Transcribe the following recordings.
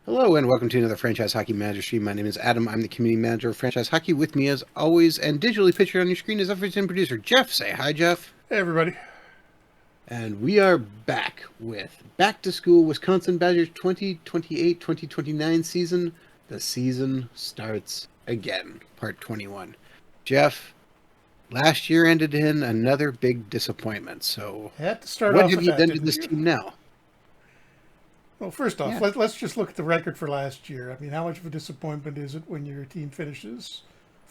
Hello and welcome to another Franchise Hockey Manager stream. My name is Adam. I'm the community manager of Franchise Hockey. With me, as always, and digitally pictured on your screen is efforts and producer Jeff. Say hi, Jeff. Hey, everybody. And we are back with Back to School Wisconsin Badgers 2028-2029 season. The season starts again, part 21. Jeff, last year ended in another big disappointment. So, Had to start what off have with you that, done to didn't this you? team now? Well, first off, Yeah. let's just look at the record for last year. I mean, how much of a disappointment is it when your team finishes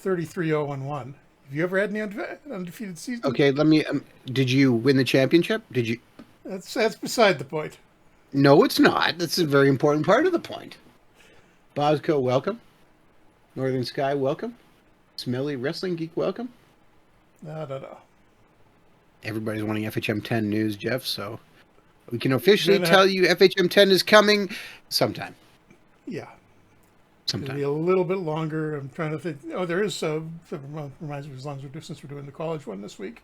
33-0-1? Have you ever had any undefeated season? Okay, let me. Did you win the championship? Did you? That's beside the point. No, it's not. That's a very important part of the point. Bosco, welcome. Northern Sky, welcome. Smelly Wrestling Geek, welcome. No. Everybody's wanting FHM 10 news, Jeff, so we can officially Gonna, tell you FHM 10 is coming sometime. yeah, it'll be Sometime. a little bit longer. I'm trying to think. Oh, there is. Reminds me, as long as since we're doing the college one this week.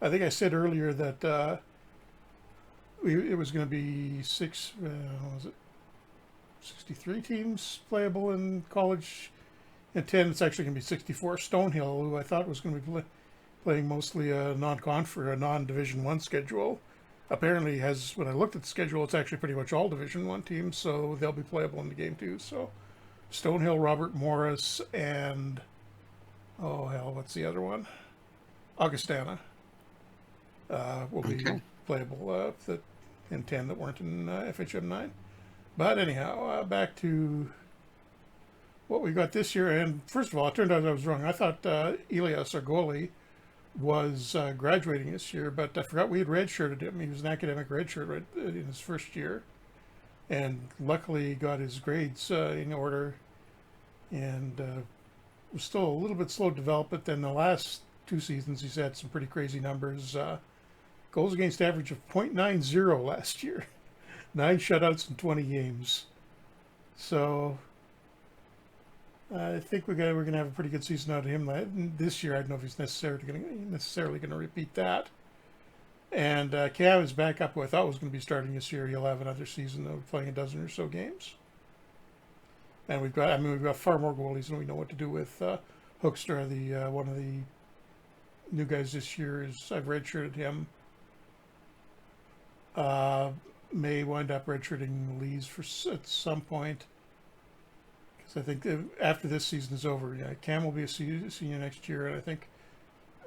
I think I said earlier that it was going to be what was it 63 teams playable in college. And 10, it's actually going to be 64. Stonehill, who I thought was going to be playing mostly a non-confer, a non-Division One schedule, apparently has. When I looked at the schedule, it's actually pretty much all Division One teams, so they'll be playable in the game too. So Stonehill, Robert Morris, and oh hell, what's the other one? Augustana will be Okay. playable in 10 that weren't in FHM 9. But anyhow, back to what we got this year. And first of all, it turned out I was wrong. I thought Elias, our goalie, was graduating this year, but I forgot we had redshirted him. He was an academic redshirt right in his first year, and luckily got his grades in order, and was still a little bit slow to develop. But then the last two seasons, he's had some pretty crazy numbers. Goals against average of .90 last year, 9 shutouts in 20 games. So I think we're gonna have a pretty good season out of him this year. I don't know if he's necessarily gonna repeat that. And Cam is back up, who I thought was going to be starting this year. He'll have another season of playing a dozen or so games. And we've got far more goalies than we know what to do with. Hoekstra, the one of the new guys this year, is I've redshirted him. May wind up redshirting Lees at some point. I think after this season is over, yeah, Cam will be a senior next year, and I think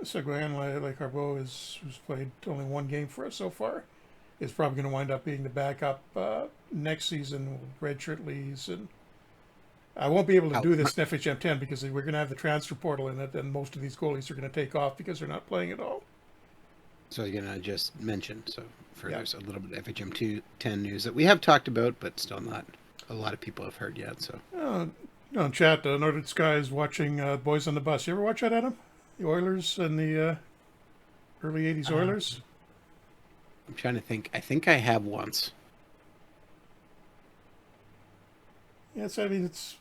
Seguin, like Harbeau, who's played only one game for us so far, is probably going to wind up being the backup next season. Redshirt Lees, and I won't be able to Oh, do this in FHM 10 because we're going to have the transfer portal in it, and most of these goalies are going to take off because they're not playing at all. so I was going to just mention, so Yeah. there's a little bit of FHM 10 news that we have talked about, but still not a lot of people have heard yet, so. No, chat, Northern Sky is watching Boys on the Bus. You ever watch that, Adam? The Oilers and the early 80s Uh, Oilers? I'm trying to think. I think I have once. Yes, I mean, it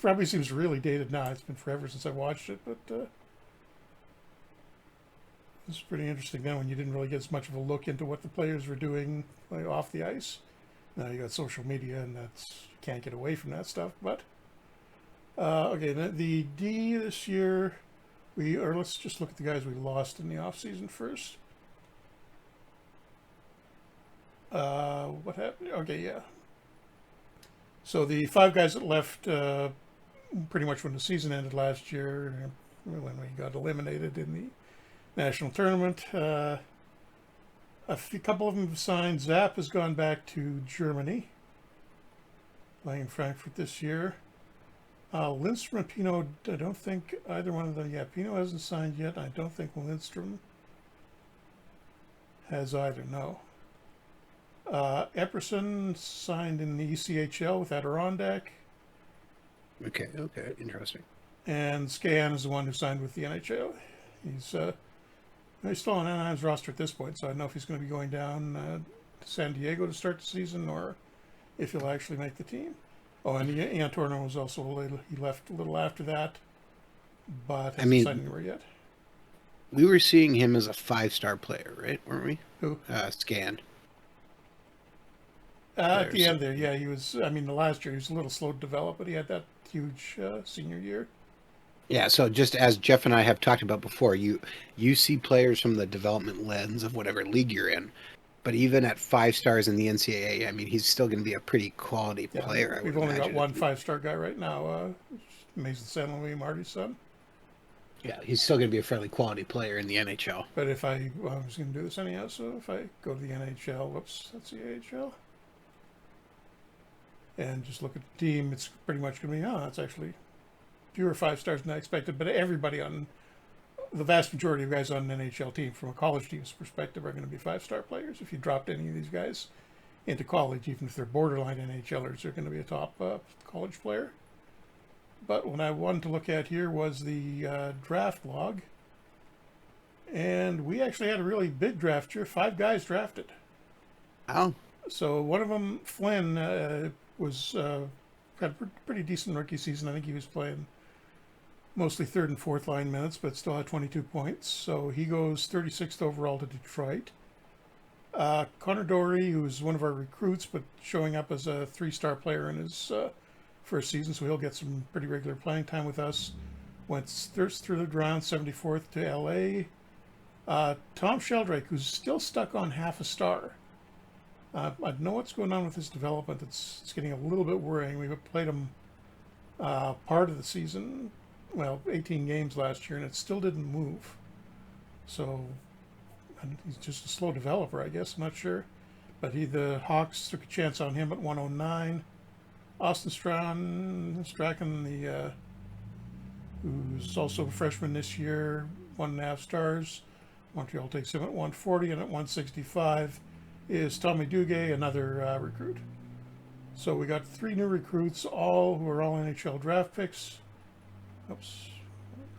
probably seems really dated now. It's been forever since I watched it, but it's pretty interesting then when you didn't really get as much of a look into what the players were doing like, off the ice. Now you got social media, and you can't get away from that stuff. But okay, the D this year, let's just look at the guys we lost in the off season first. What happened? Okay, yeah. So the 5 guys that left pretty much when the season ended last year, when we got eliminated in the national tournament. Couple of them have signed. Zapp has gone back to Germany, playing in Frankfurt this year. Lindstrom and Pino, I don't think either one of them. Yeah, Pino hasn't signed yet. I don't think Lindstrom has either. No. Epperson signed in the ECHL with Adirondack. Okay, interesting. And Scan is the one who signed with the NHL. He's still on Anaheim's roster at this point, so I don't know if he's going to be going down to San Diego to start the season or if he'll actually make the team. Oh, and Ian Torno was also he left a little after that, but hasn't signed anywhere yet. We were seeing him as a 5-star player, right? Weren't we? Who? Scan. At there. the So end there, yeah, he was. I mean, the last year he was a little slow to develop, but he had that huge senior year. yeah, so just as Jeff and I have talked about before, you see players from the development lens of whatever league you're in. But even at 5 stars in the NCAA, I mean, he's still going to be a pretty quality Yeah, player, I would we've only got imagine. one 5-star guy right now, Mason San Luis, Marty's son. Yeah, he's still going to be a fairly quality player in the NHL. But if well, I was going to do this anyhow, so if I go to the NHL, whoops, that's the AHL, and just look at the team, it's pretty much going to be, oh, that's actually fewer 5 stars than I expected. But everybody on the vast majority of guys on an NHL team, from a college team's perspective, are going to be 5-star players. If you dropped any of these guys into college, even if they're borderline NHLers, they're going to be a top college player. But what I wanted to look at here was the draft log. And we actually had a really big draft year. 5 guys drafted. Oh, So one of them, Flynn, was had a pretty decent rookie season. I think he was playing mostly third and fourth line minutes, but still had 22 points. So he goes 36th overall to Detroit. Connor Dory, who's one of our recruits, but showing up as a 3-star player in his first season, so he'll get some pretty regular playing time with us. Went through the round, 74th to LA. Tom Sheldrake, who's still stuck on half a star. I know what's going on with his development. It's getting a little bit worrying. We played him part of the season, well, 18 games last year, and it still didn't move. So he's just a slow developer, I guess. I'm not sure. But the Hawks took a chance on him at 109. Austin Strachan, who's also a freshman this year, 1.5 stars. Montreal takes him at 140, and at 165 is Tommy Duguay, another recruit. So we got 3 new recruits, all who are all NHL draft picks. Oops,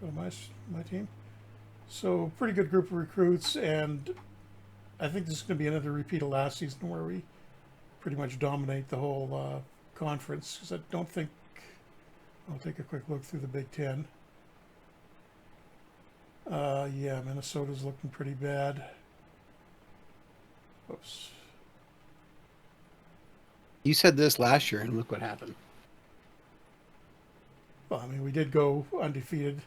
go to my team. So pretty good group of recruits, and I think this is going to be another repeat of last season where we pretty much dominate the whole conference, because I don't think, I'll take a quick look through the Big Ten. Yeah, Minnesota's looking pretty bad. Oops. you said this last year, and look what happened. Well, I mean, we did go undefeated.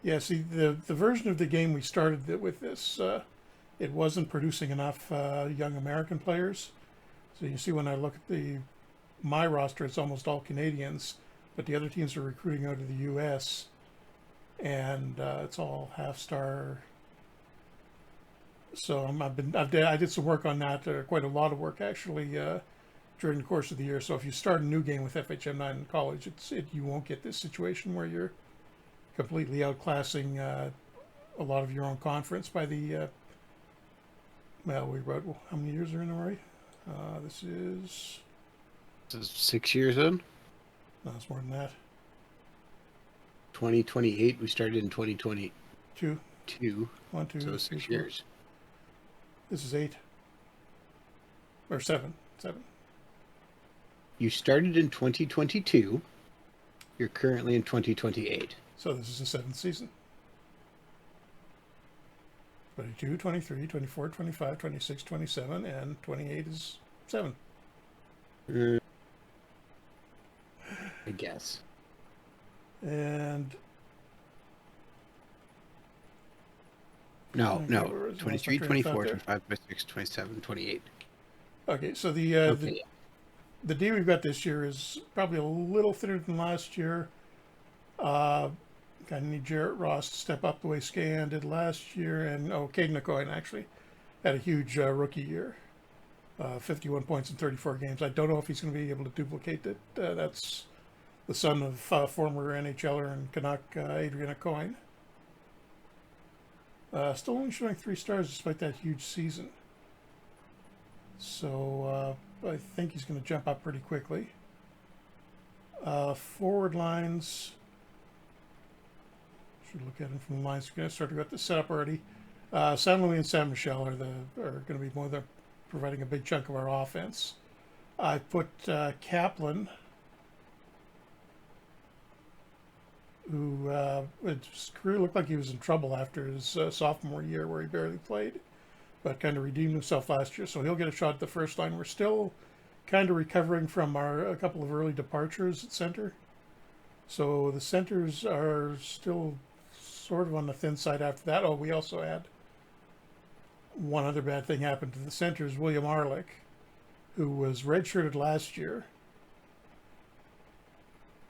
Yeah, see, the version of the game we started with this, it wasn't producing enough young American players. So you see when I look at my roster, it's almost all Canadians, but the other teams are recruiting out of the U.S., and it's all half-star. So I did some work on that, quite a lot of work actually, during the course of the year. So if you start a new game with FHM9 in college, you won't get this situation where you're completely outclassing a lot of your own conference by the. Well, how many years are in already? This is. This is 6 years in. No, it's more than that. 2028. We started in 2022. 2. 1, 2. So 6 years. This is 8. Or 7. 7. You started in 2022. You're currently in 2028. So this is the 7th season. 22, 23, 24, 25, 26, 27, and 28 is 7. I guess. And No. Okay, 23, lost my train of 24, thought there. 25, 26, 27, 28. Okay, so Okay. the D we've got this year is probably a little thinner than last year. Kind of need Jarrett Ross to step up the way Scan did last year, and Caden McCoy actually had a huge rookie year, 51 points in 34 games. I don't know if he's going to be able to duplicate that. That's the son of former NHLer and Canuck Adrian Coyne. Still only showing 3 stars despite that huge season. So I think he's going to jump up pretty quickly. Forward lines. Should look at him from the lines. We're going to start to get this set up already. San Luis and San Michel are going to be providing a big chunk of our offense. I put Kaplan, who his career looked like he was in trouble after his sophomore year where he barely played, but kind of redeemed himself last year. So he'll get a shot at the first line. We're still kind of recovering from a couple of early departures at center. So the centers are still sort of on the thin side after that. Oh, we also had one other bad thing happen to the centers. William Arlick, who was redshirted last year,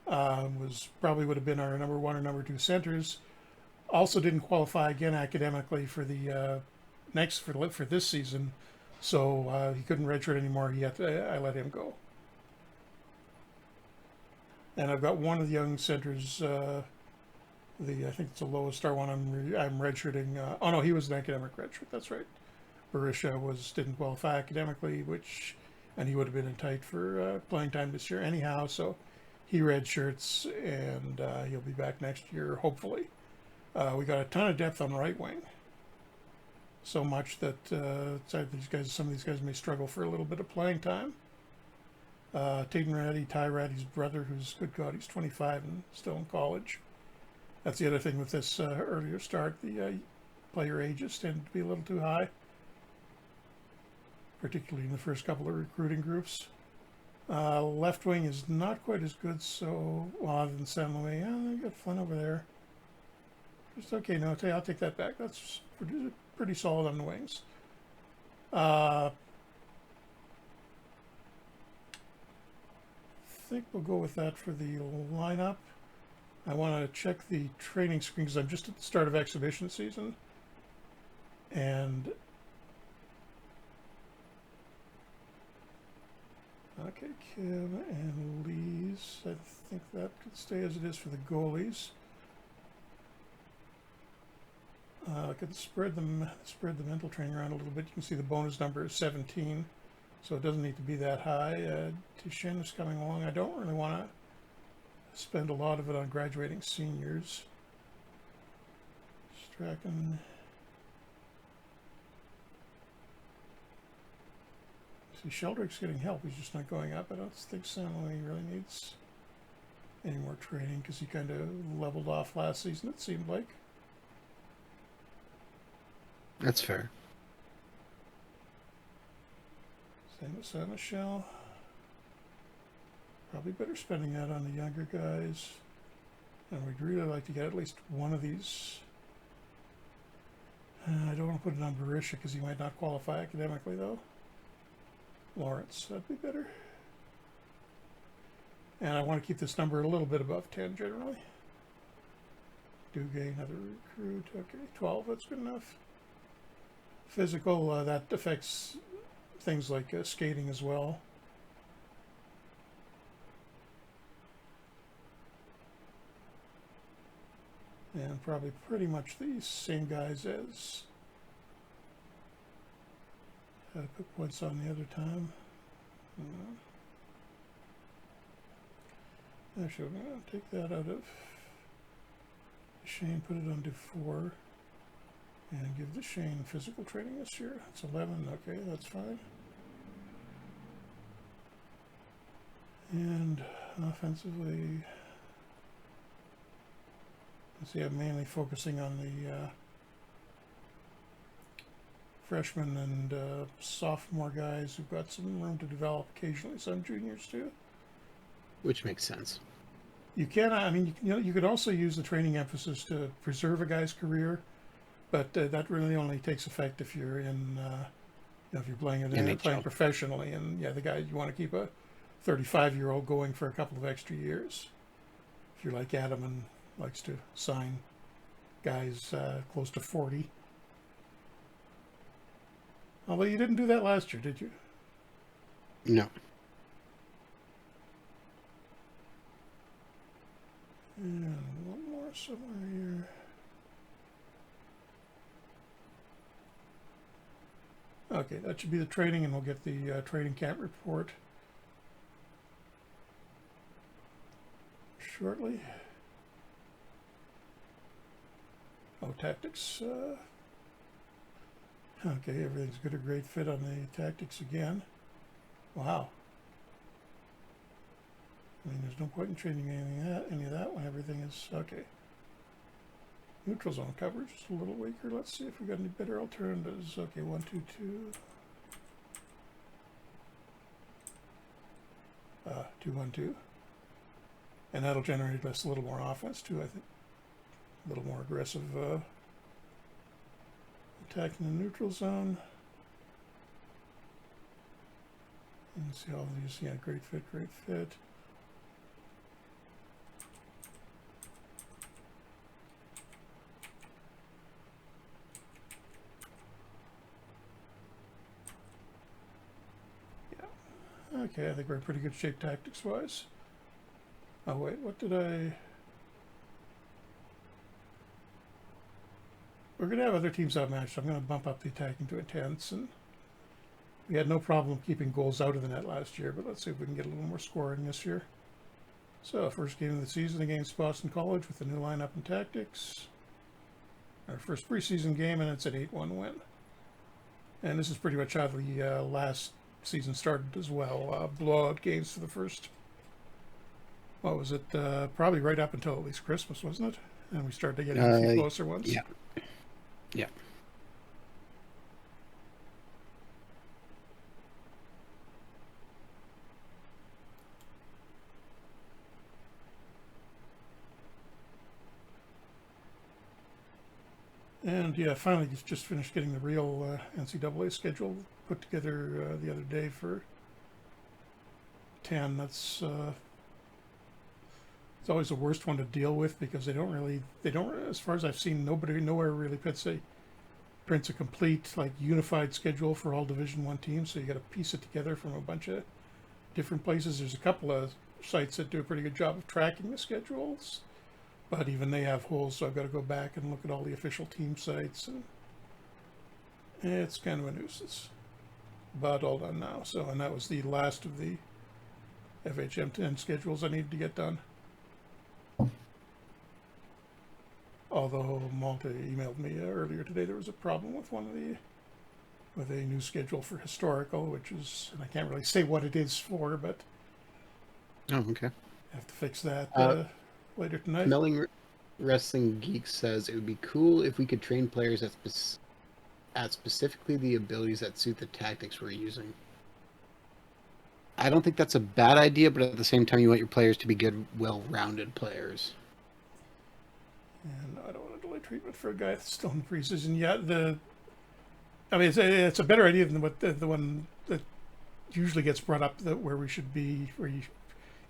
was probably would have been our number one or number two centers. Also didn't qualify again academically for the for this season, so he couldn't redshirt anymore. I let him go. And I've got one of the young centers. I think it's the lowest star one. I'm redshirting. Oh no, he was an academic redshirt. That's right. Barisha didn't qualify academically, and he would have been in tight for playing time this year anyhow. So he redshirts, and he'll be back next year hopefully. We got a ton of depth on right wing. So much that some of these guys may struggle for a little bit of playing time. Taden Ratty, Ty Ratty's brother, who's, good God, he's 25 and still in college. That's the other thing with this earlier start. The player ages tend to be a little too high, particularly in the first couple of recruiting groups. Left wing is not quite as good, so, well, other than San Luis, I got Flynn over there. Just okay, no, I'll take that back. That's pretty solid on the wings. I think we'll go with that for the lineup. I want to check the training screen because I'm just at the start of exhibition season. And okay, Kim and Lee's. I think that could stay as it is for the goalies. I could spread the mental training around a little bit. You can see the bonus number is 17, so it doesn't need to be that high. Tishin is coming along. I don't really want to spend a lot of it on graduating seniors. Strachan. See, Sheldrick's getting help. He's just not going up. I don't think San Luis really needs any more training because he kind of leveled off last season, it seemed like. That's fair. Same with San Michelle. Probably better spending that on the younger guys. And we'd really like to get at least one of these. I don't want to put it on Barisha because he might not qualify academically, though. Lawrence, that'd be better. And I want to keep this number a little bit above 10 generally. Duguay, another recruit. Okay, 12, that's good enough. Physical, that affects things like skating as well. And probably pretty much the same guys as I put points on the other time. Actually, I'm going to take that out of Shane, put it onto 4. And give the Shane physical training this year. It's 11. Okay, that's fine. And offensively, let's see, I'm mainly focusing on the freshmen and sophomore guys who've got some room to develop, occasionally some juniors too. Which makes sense. You can, I mean, you could also use the training emphasis to preserve a guy's career. But that really only takes effect if you're in, if you're playing professionally, and the guy you want to keep a 35-year-old going for a couple of extra years. If you're like Adam and likes to sign guys close to 40. Although you didn't do that last year, did you? No. And one more somewhere here. Okay, that should be the training, and we'll get the training camp report shortly. Oh, tactics. Okay, everything's got a great fit on the tactics again. Wow. I mean, there's no point in changing any of that when everything is okay. Neutral zone coverage is a little weaker. Let's see if we got any better alternatives. Okay, 1, 2, 2. 2-1-2. And that'll generate us a little more offense, too, I think. A little more aggressive attack in the neutral zone. And see all these. Yeah, great fit, great fit. Yeah. Okay, I think we're in pretty good shape tactics-wise. Oh, wait, what did I... We're going to have other teams outmatched, so I'm going to bump up the attacking to intense. And we had no problem keeping goals out of the net last year, but let's see if we can get a little more scoring this year. So, first game of the season against Boston College with the new lineup and tactics. Our first preseason game, and it's an 8-1 win. And this is pretty much how the last season started as well. Blowout games for the first, what was it, probably right up until at least Christmas, wasn't it? And we started getting a few closer ones. Yeah. Yeah. And yeah, finally just finished getting the real NCAA schedule put together the other day for 10. That's it's always the worst one to deal with because they don't, as far as I've seen, nowhere really prints a complete, like, unified schedule for all Division I teams. So you got to piece it together from a bunch of different places. There's a couple of sites that do a pretty good job of tracking the schedules, but even they have holes. So I've got to go back and look at all the official team sites, and it's kind of a nuisance. But all done now. So, and that was the last of the FHM 10 schedules I needed to get done. Although Malta emailed me earlier today, there was a problem with with a new schedule for historical, which is, and I can't really say what it is for, but Oh, okay. I have to fix that later tonight. Smelling Wrestling Geek says it would be cool if we could train players at specifically the abilities that suit the tactics we're using. I don't think that's a bad idea, but at the same time, you want your players to be good, well-rounded players. And I don't want to delay treatment for a guy that's still in preseason. Yeah, I mean, it's a better idea than what the one that usually gets brought up, that where we should be, where you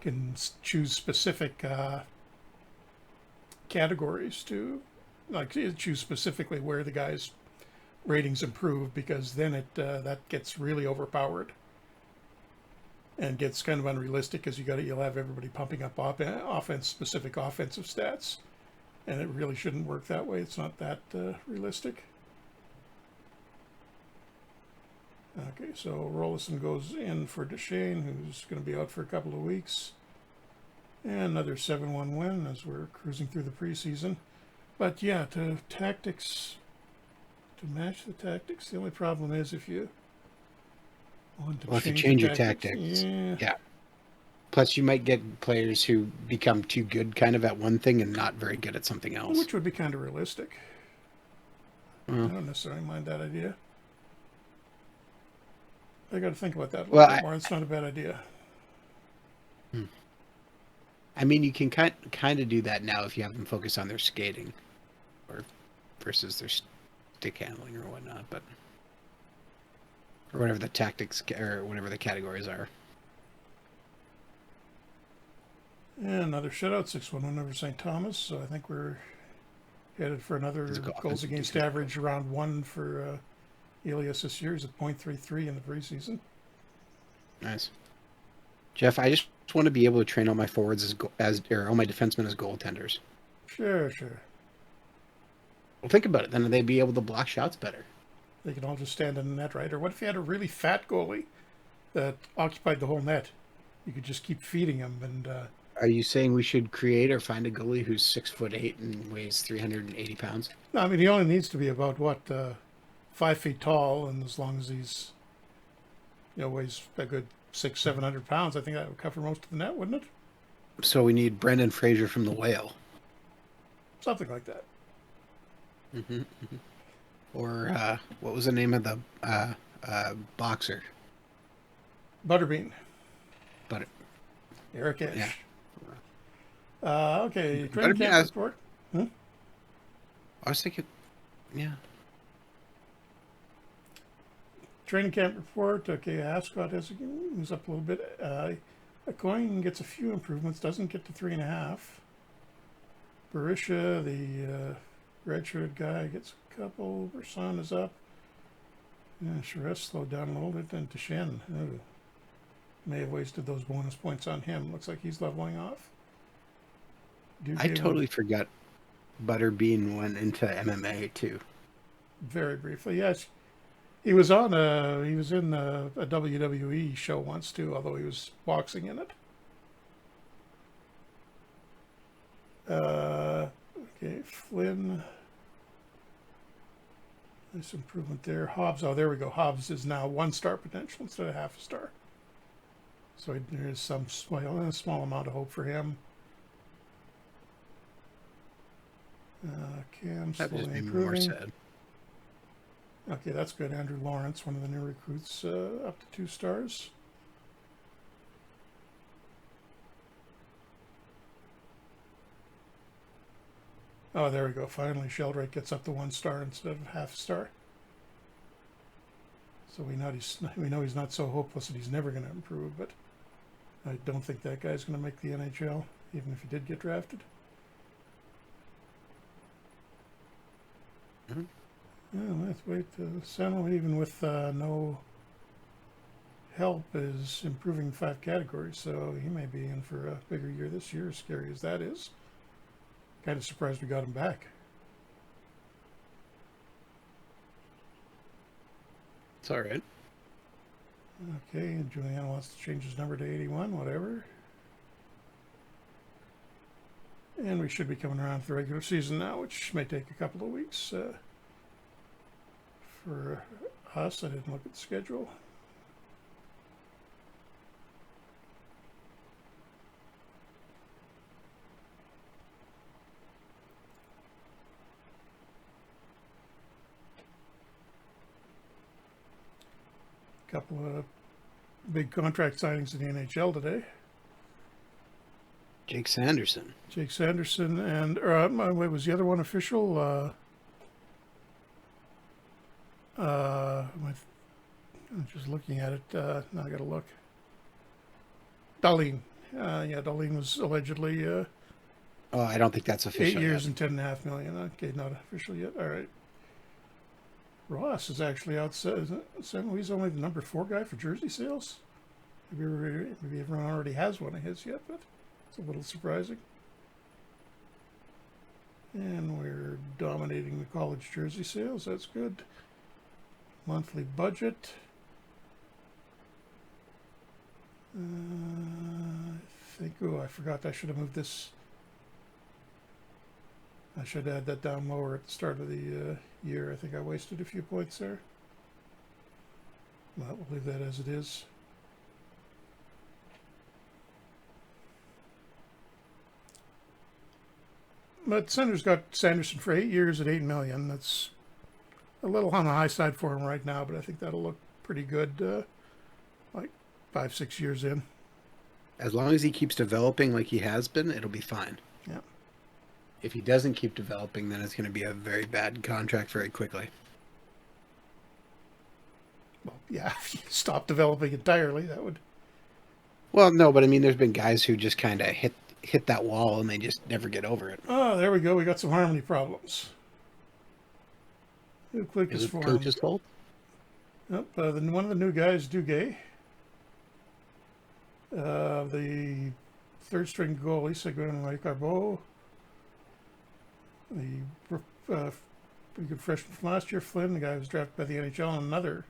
can choose specific categories to, like, choose specifically where the guy's ratings improve, because then that gets really overpowered and gets kind of unrealistic, because you'll have everybody pumping up specific offensive stats. And it really shouldn't work that way. It's not that realistic. Okay, so Rollison goes in for Duchesne, who's going to be out for a couple of weeks. And another 7-1 win as we're cruising through the preseason. But yeah, to match the tactics, the only problem is if you want to change your tactics. Yeah. Plus, you might get players who become too good kind of at one thing and not very good at something else. Which would be kind of realistic. I don't necessarily mind that idea. I got to think about that a little bit more. It's not a bad idea. I mean, you can kind of do that now if you have them focus on their skating or versus their stick handling or whatnot, or whatever the tactics or whatever the categories are. And another shutout, 6-1 win over St. Thomas. So I think we're headed for another goals against average round 1 for Elias this year. He's at .33 in the preseason. Nice. Jeff, I just want to be able to train all my forwards or all my defensemen as goaltenders. Sure. Well, think about it. Then they'd be able to block shots better. They can all just stand in the net, right? Or what if you had a really fat goalie that occupied the whole net? You could just keep feeding him and... Are you saying we should create or find a goalie who's 6'8" and weighs 380 pounds? No, I mean, he only needs to be about 5 feet tall, and as long as he's, weighs a good 600-700 pounds, I think that would cover most of the net, wouldn't it? So we need Brendan Fraser from The Whale. Something like that. Mm-hmm. Or what was the name of the boxer? Butterbean. Eric Yeah. Esch. Okay, Better training be. camp report. Hmm? I was thinking, yeah. Training camp report. Okay, Ascot has moves up a little bit. A coin gets a few improvements. Doesn't get to 3.5. Barisha, the redshirt guy, gets a couple. Bersan is up. Yeah, Charest slowed down a little bit. And Tashen may have wasted those bonus points on him. Looks like he's leveling off. I Duque went totally forgot Butterbean went into MMA too. very briefly. Yes, he was on a. He was in a WWE show once too, although he was boxing in it. Okay, Flynn. Nice improvement there. Hobbs. Oh, there we go. Hobbs is now 1-star potential instead of half a star. So there's some small amount of hope for him. Cam That just slowly made me more improving. sad. Okay, that's good. Andrew Lawrence, one of the new recruits, up to 2 stars. Oh, there we go. Finally, Sheldrake gets up to 1 star instead of half a star. So we know he's not so hopeless that he's never going to improve, but I don't think that guy's going to make the NHL, even if he did get drafted. Mm-hmm. Yeah, let's wait. Sano, even with no help, is improving 5 categories, so he may be in for a bigger year this year, as scary as that is. Kind of surprised we got him back. It's all right. Okay, and Juliana wants to change his number to 81, whatever. And we should be coming around to the regular season now, which may take a couple of weeks. For us, I didn't look at the schedule. Couple of big contract signings in the NHL today. Jake Sanderson. Jake Sanderson and wait, was the other one official? I'm just looking at it. Now I got to look. Darlene. Yeah, Darlene was allegedly Oh, I don't think that's 8 official years yet. and $10.5 million. Okay, not official yet. All right. Ross is actually outside. He's only the number 4 guy for jersey sales. Maybe everyone already has one of his yet, but it's a little surprising. And we're dominating the college jersey sales. That's good. Monthly budget. I think, oh, I forgot I should have moved this. I should add that down lower at the start of the year. I think I wasted a few points there. Well, we'll leave that as it is. But Sender's got Sanderson for 8 years at $8 million. That's a little on the high side for him right now, but I think that'll look pretty good like 5-6 years in. As long as he keeps developing like he has been, it'll be fine. Yeah. If he doesn't keep developing, then it's going to be a very bad contract very quickly. Well, yeah, if you stop developing entirely, that would. Well, no, but I mean, there's been guys who just kind of hit that wall and they just never get over it. Oh, there we go. We got some harmony problems. Who click Is is it for coach's fault? Yep, one of the new guys, Duguay. The third string goalie, Seguin and Carbo. The pretty good freshman from last year, Flynn, the guy who was drafted by the NHL, and another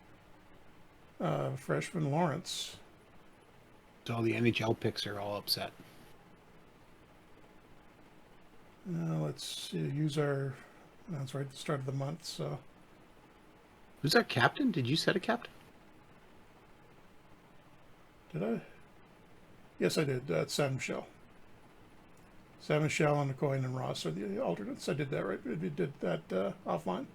freshman, Lawrence. So the NHL picks are all upset. Let's use our. That's right at the start of the month. So Who's our captain? Did you set a captain? did I? Yes, I did. That's San Michel. San Michel and McCoy and Ross are the alternates. I did that right. We did that offline.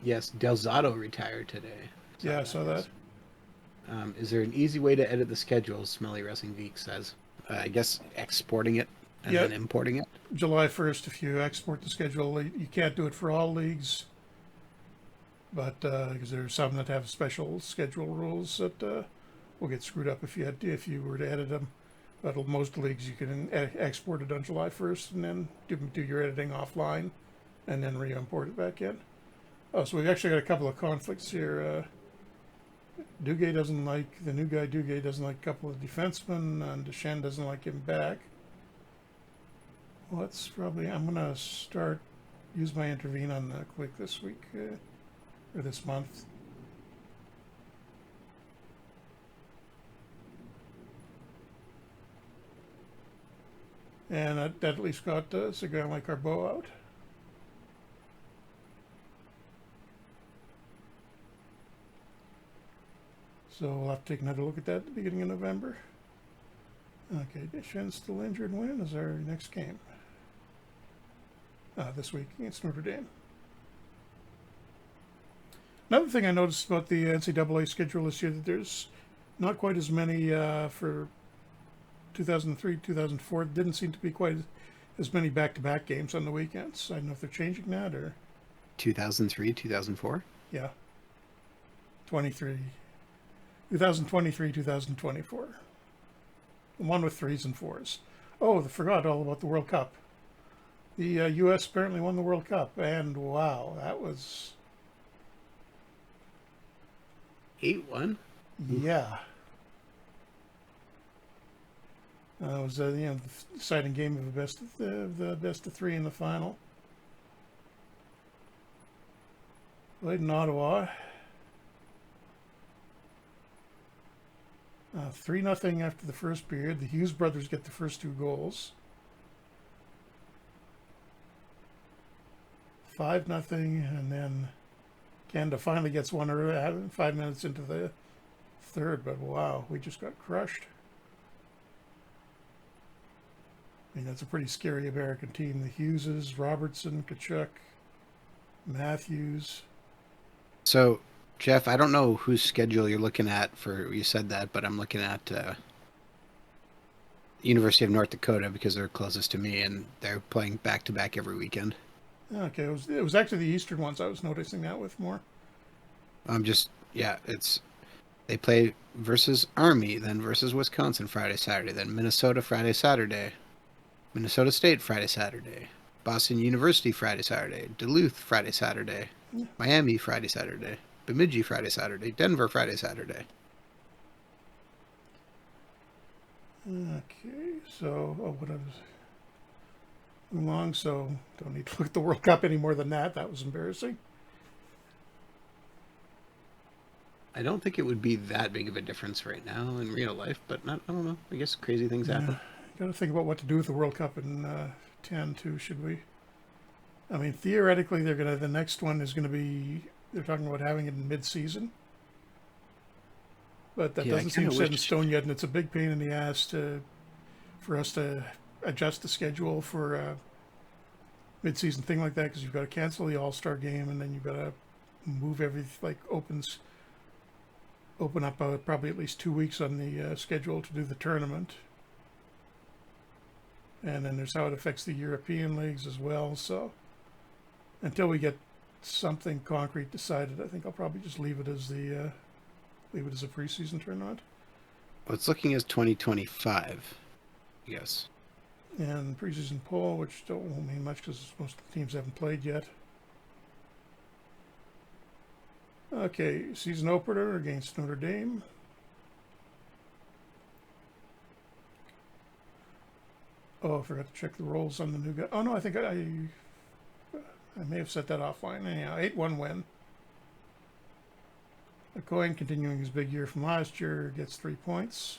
Yes, Del Zotto retired today. Yeah, I saw that. Is there an easy way to edit the schedule? Smelly Wrestling Geek says. I guess exporting it and Yeah, then importing it. July 1st, if you export the schedule, you can't do it for all leagues, but because there are some that have special schedule rules that will get screwed up if you were to edit them. But most leagues you can export it on July 1st and then do your editing offline and then re-import it back in. Oh, so we've actually got a couple of conflicts here. Duguay doesn't like, the new guy Duguay doesn't like a couple of defensemen, and Deschênes doesn't like him back. Well, I'm going to use my intervene on the quick this week, or this month. And that at least got Seguin like Carbo out. So we'll have to take another look at that at the beginning of November. Okay, Deschênes still injured. When is our next game? This week against Notre Dame. Another thing I noticed about the NCAA schedule this year that there's not quite as many for 2003, 2004. Didn't seem to be quite as many back-to-back games on the weekends. I don't know if they're changing that or 2003, 2004. Yeah, 2023, 2024. The one with 3s and 4s. Oh, I forgot all about the World Cup. The U.S. apparently won the World Cup, and wow, that was 8-1. Yeah. It was the deciding game of the best of three in the final. Played in Ottawa. 3-0 after the first period. The Hughes brothers get the first 2 goals. 5-0, and then Canada finally gets one 5 minutes into the third. But wow, we just got crushed. I mean, that's a pretty scary American team. The Hugheses, Robertson, Kachuk, Matthews. So, Jeff, I don't know whose schedule you're looking at you said that, but I'm looking at University of North Dakota because they're closest to me, and they're playing back-to-back every weekend. Okay, it was actually the Eastern ones I was noticing that with more. They play versus Army, then versus Wisconsin Friday, Saturday, then Minnesota Friday, Saturday, Minnesota State Friday, Saturday, Boston University Friday, Saturday, Duluth Friday, Saturday, Yeah. Miami Friday, Saturday, Bemidji Friday, Saturday, Denver Friday, Saturday. Okay, so what I was long, so don't need to look at the World Cup any more than that. That was embarrassing. I don't think it would be that big of a difference right now in real life, but I don't know. I guess crazy things happen. Got to think about what to do with the World Cup in 10 too. Should we? I mean, theoretically, the next one is gonna be. They're talking about having it in mid-season, but that doesn't seem set in stone yet, and it's a big pain in the ass for us to adjust the schedule for a mid-season thing like that, because you've got to cancel the All-Star game, and then you've got to move everything, open up probably at least 2 weeks on the schedule to do the tournament. And then there's how it affects the European leagues as well. So until we get something concrete decided, I think I'll probably just leave it as a preseason tournament. Well, it's looking as 2025. Yes. And preseason poll, which won't mean much because most of the teams haven't played yet. Okay, season opener against Notre Dame. Oh, I forgot to check the rolls on the new guy. Oh no, I think I may have set that offline. Anyhow, 8-1 win. McCoy, continuing his big year from last year, gets 3 points.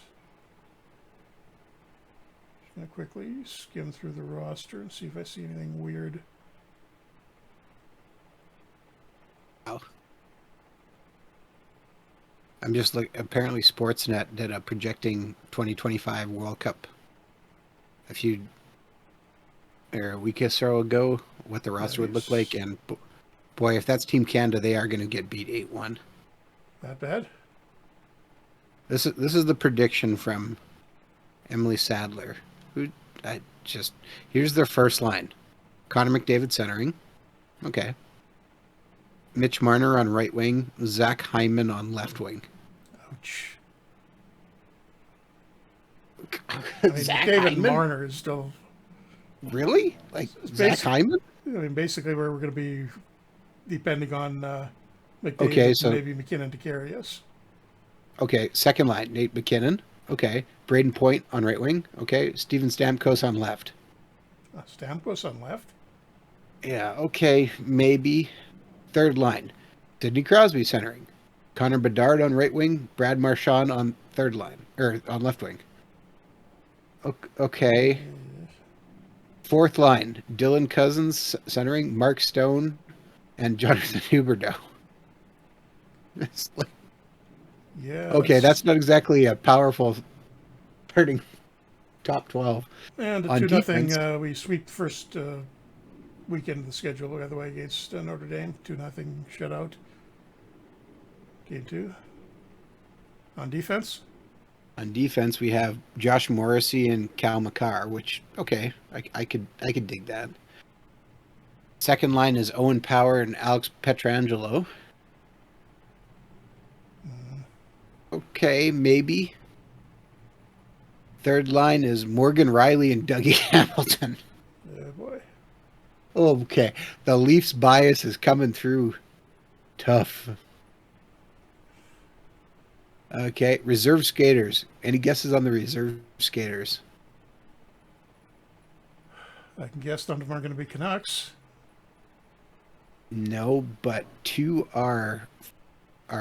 Just gonna quickly skim through the roster and see if I see anything weird. Wow. I'm just apparently Sportsnet did a projecting 2025 World Cup a week or so ago, what the roster would look like, and boy, if that's Team Canada, they are going to get beat 8-1. That bad? This is the prediction from Emily Sadler. Who I just Here's their first line: Connor McDavid centering. Okay. Mitch Marner on right wing. Zach Hyman on left wing. Ouch. I mean, Zach McDavid and Hyman? Marner is still. Really? Like It's Zach basic. Hyman? I mean, basically, where we're going to be depending on Okay, McDavid and so maybe McKinnon to carry us. okay, second line, Nate McKinnon. Okay. Braden Point on right wing. Okay. Steven Stamkos on left. Stamkos on left. Yeah, okay, maybe. Third line. Sidney Crosby centering. Connor Bedard on right wing. Brad Marchand on third line. Or on left wing. Okay. Fourth line. Dylan Cousins centering. Mark Stone and Jonathan Huberdeau. It's like, Yeah, okay, that's that's not exactly a powerful starting top 12. and a On 2-0. defense, We sweep the first weekend of the schedule, by the way, against Notre Dame. 2-0 shutout. Game two. On defense, we have Josh Morrissey and Cal McCarr, which okay, I could dig that. Second line is Owen Power and Alex Petrangelo. Okay, maybe. Third line is Morgan Riley and Dougie Hamilton. oh boy. Okay, the Leafs bias is coming through tough. Okay, reserve skaters. Any guesses on the reserve skaters? I can guess none of them are going to be Canucks. No, but two are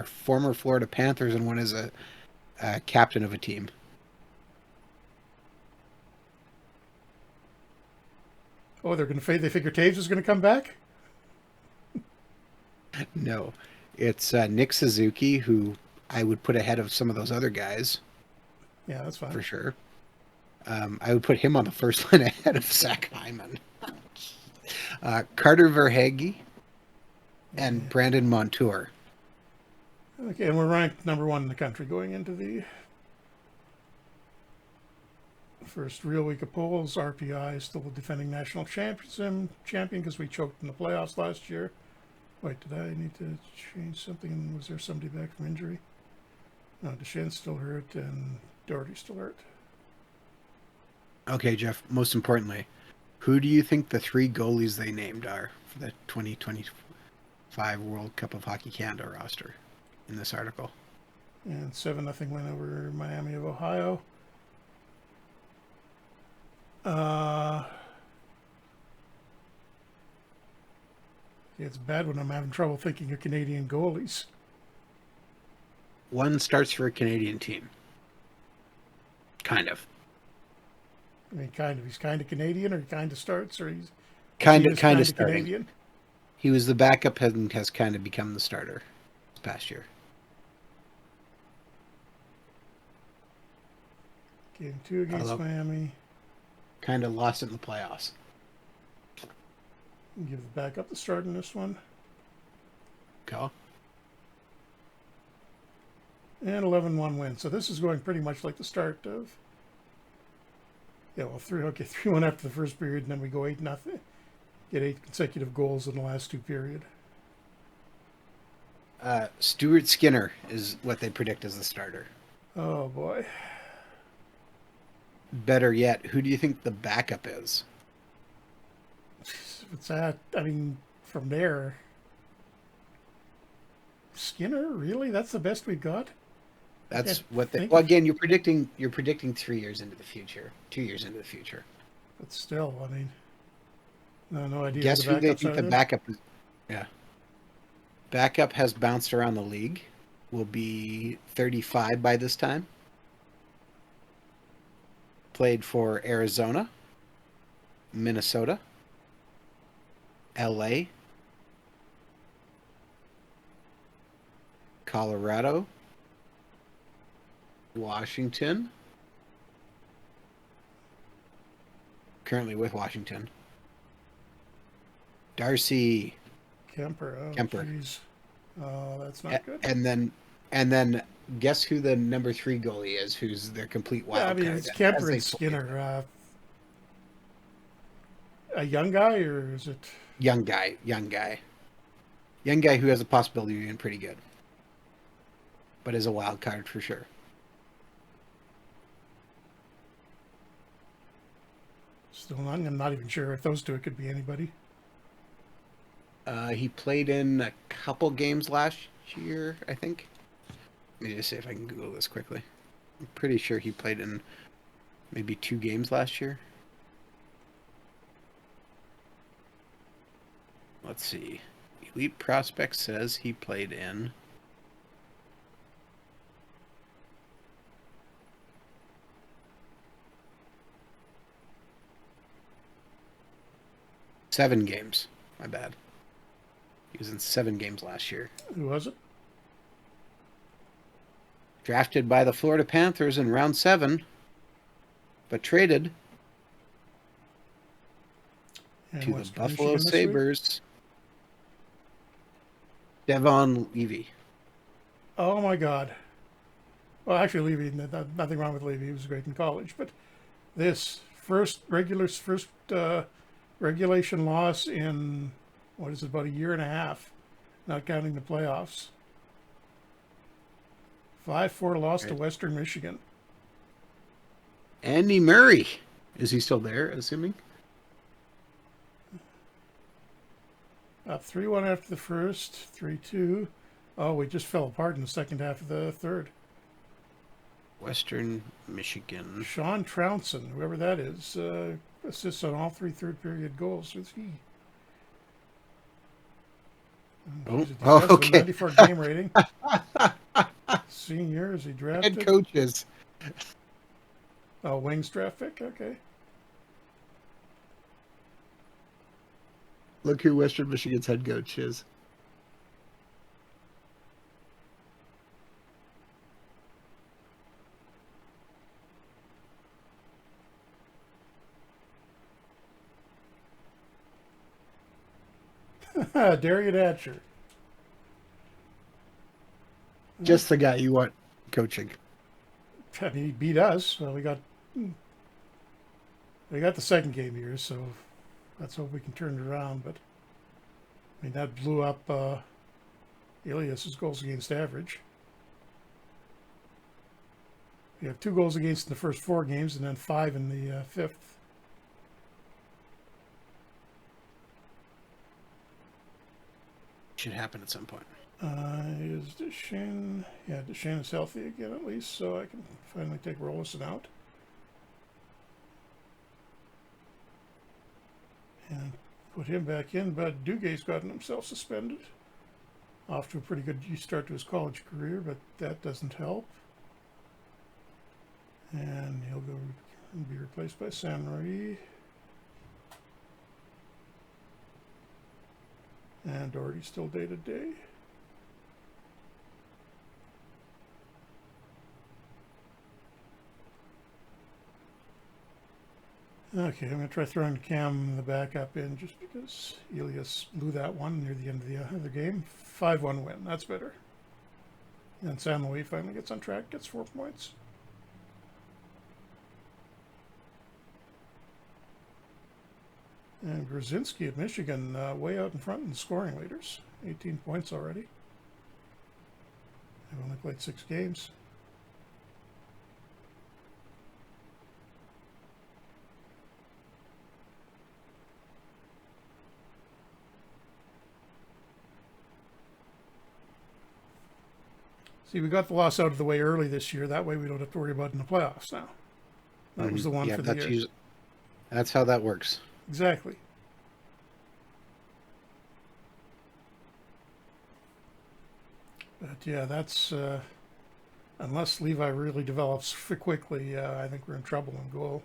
former Florida Panthers, and one is a captain of a team. Oh, they're going to fade. They figure Taves is going to come back. No, it's Nick Suzuki, who I would put ahead of some of those other guys Yeah, that's fine. for sure. I would put him on the first line ahead of Zach Hyman. Carter Verhaeghe and Brandon Montour. Okay, and we're ranked number one in the country going into the first real week of polls. RPI is still the defending national champion because we choked in the playoffs last year. Wait, did I need to change something? Was there somebody back from injury? No, Duchenne's still hurt and Doherty's still hurt. Okay, Jeff, most importantly, who do you think the three goalies they named are for the 2025 World Cup of Hockey Canada roster in this article? And 7-0 win over Miami of Ohio. It's bad when I'm having trouble thinking of Canadian goalies. One starts for a Canadian team. Kind of. I mean, kind of. He's kind of Canadian, or he kind of starts, or he's Kind team of, is kind kind of of starting. Canadian. He was the backup and has kind of become the starter this past year. Game two against Miami. Kind of lost it in the playoffs. Give the backup the start in this one. Go. And 11-1 win. So this is going pretty much like the start of. Yeah, well, 3-1 after the first period, and then we go 8-0. Get 8 consecutive goals in the last two period. Stuart Skinner is what they predict as the starter. Oh boy. Better yet, who do you think the backup is? What's that? I mean, from there, Skinner. Really? That's the best we've got. That's Can't what they. think Well, of- again, you're predicting 3 years into the future, 2 years into the future. But still, I mean, no idea. Guess who who the they backups think are the then. backup is? Yeah, backup has bounced around the league. Will be 35 by this time. Played for Arizona, Minnesota, LA, Colorado, Washington. Currently with Washington. Darcy Kemper. Oh, Kemper. jeez. Oh, that's not good. And then And then guess who the number 3 goalie is, who's their complete Yeah, I wild mean, card it's as Kemper they and fully Skinner. A young guy, or is it? young guy, young guy who has a possibility of being pretty good, but is a wild card for sure. Still not. I'm not even sure if those two it could be anybody. He played in a couple games last year, I think. Let me just see if I can Google this quickly. I'm pretty sure he played in maybe 2 games last year. Let's see. Elite Prospect says he played in 7 games. My bad. He was in 7 games last year. Who was it? Drafted by the Florida Panthers in round 7, but traded And to the Western Buffalo Michigan this week. Sabres. Devon Levy. Oh my God. Well, actually, Levy. Nothing wrong with Levy. He was great in college, but this first regulation loss in what is it, about a year and a half, not counting the playoffs. 5-4 loss to Right. Western Michigan. Andy Murray. Is he still there, assuming? Up 3-1 after the first, 3-2. Oh, we just fell apart in the second half of the third. Western Michigan. Sean Trounson, whoever that is, assists on all 3 third period goals. Who's he? Oh, He's a oh, defenseman, okay. 94 game rating. Senior, is he Head drafted? coaches. Oh, Wings draft pick? Okay. Look who Western Michigan's head coach is. Darian Hatcher. Just the guy you want coaching. I mean, he beat us, so we got the second game here, so let's hope we can turn it around. But I mean, that blew up Elias's goals against average. We have 2 goals against in the first 4 games, and then 5 in the 5th. Should happen at some point. Is Duchesne? Yeah, Duchesne is healthy again at least, so I can finally take Rollison out. And put him back in, but Duguay's gotten himself suspended. Off to a pretty good start to his college career, but that doesn't help. And he'll go and be replaced by San Marie. And Doherty's still day to day. Okay, I'm going to try throwing Cam the backup in just because Elias blew that one near the end of the other game. 5-1 win. That's better. And San Luis finally gets on track, gets 4 points. And Grzinski at Michigan way out in front in the scoring leaders. 18 points already. They've only played 6 games. See, we got the loss out of the way early this year. That way we don't have to worry about it in the playoffs now. That was the one Yeah, for the year. That's how that works. Exactly. But yeah, that's unless Levi really develops quickly, I think we're in trouble in goal.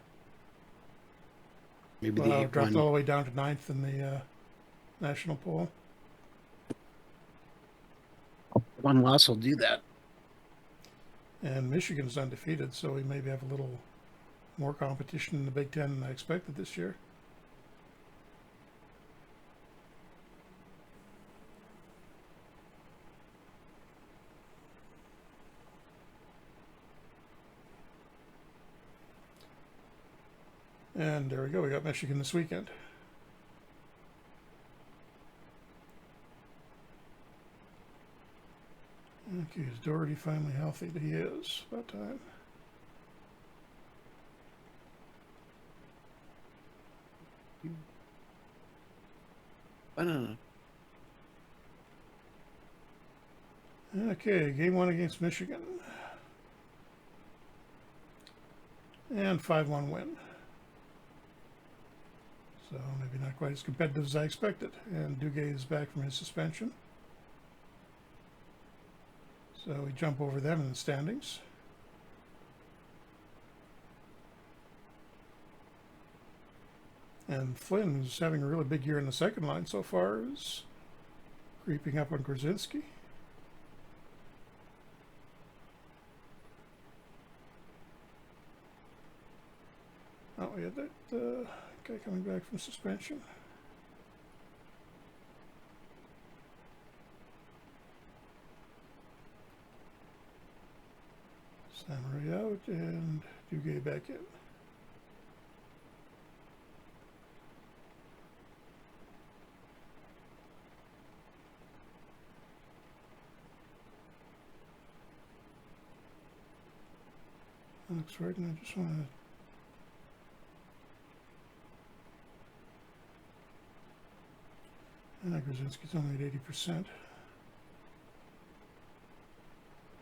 Maybe Dropped all the way down to 9th in the national poll. one loss will do that. And Michigan's undefeated, so we maybe have a little more competition in the Big Ten than I expected this year. And there we go. We got Michigan this weekend. Okay, is Doherty finally healthy? He is. About time. Banana. Okay, game 1 against Michigan. And 5-1 win. So maybe not quite as competitive as I expected. And Duguay is back from his suspension. So we jump over them in the standings. And Flynn, who's having a really big year in the second line so far, is creeping up on Grzinski. Oh, we had that guy coming back from suspension. Samurai out and Duguay back in. Looks right, and I just want to. Grzinski's only at 80%.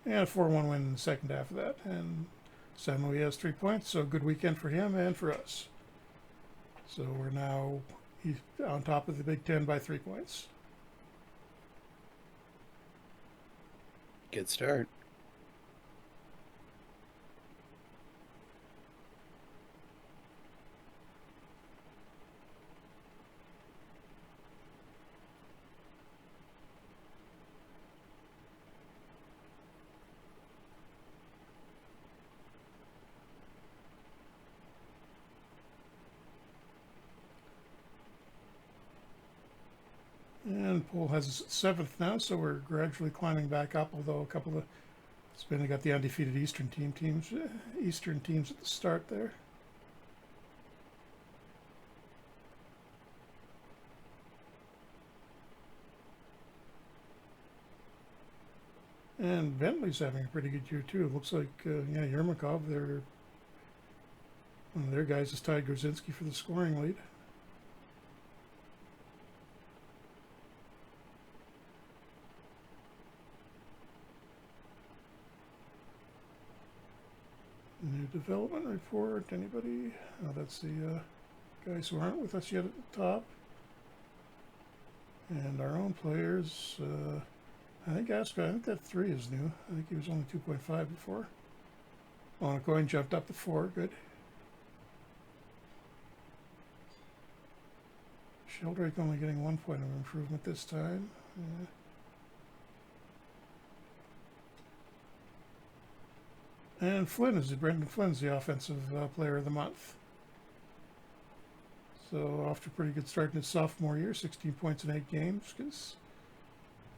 And a 4-1 win in the second half of that. And San Luis has 3 points, so good weekend for him and for us. So we're now on top of the Big Ten by 3 points. Good start. And Pool has us at 7th now, so we're gradually climbing back up, although a couple of Spain got the undefeated Eastern teams at the start there. And Bentley's having a pretty good year too. It looks like Yermakov, one of their guys has tied Grzinski for the scoring lead. New development report. Anybody? Oh, that's the guys who aren't with us yet at the top. And our own players. I think that 3 is new. I think he was only 2.5 before. On a coin jumped up to 4. Good. Sheldrake only getting 1 point of improvement this time. And Brendan Flynn's the offensive player of the month. So off to a pretty good start in his sophomore year, 16 points in 8 games.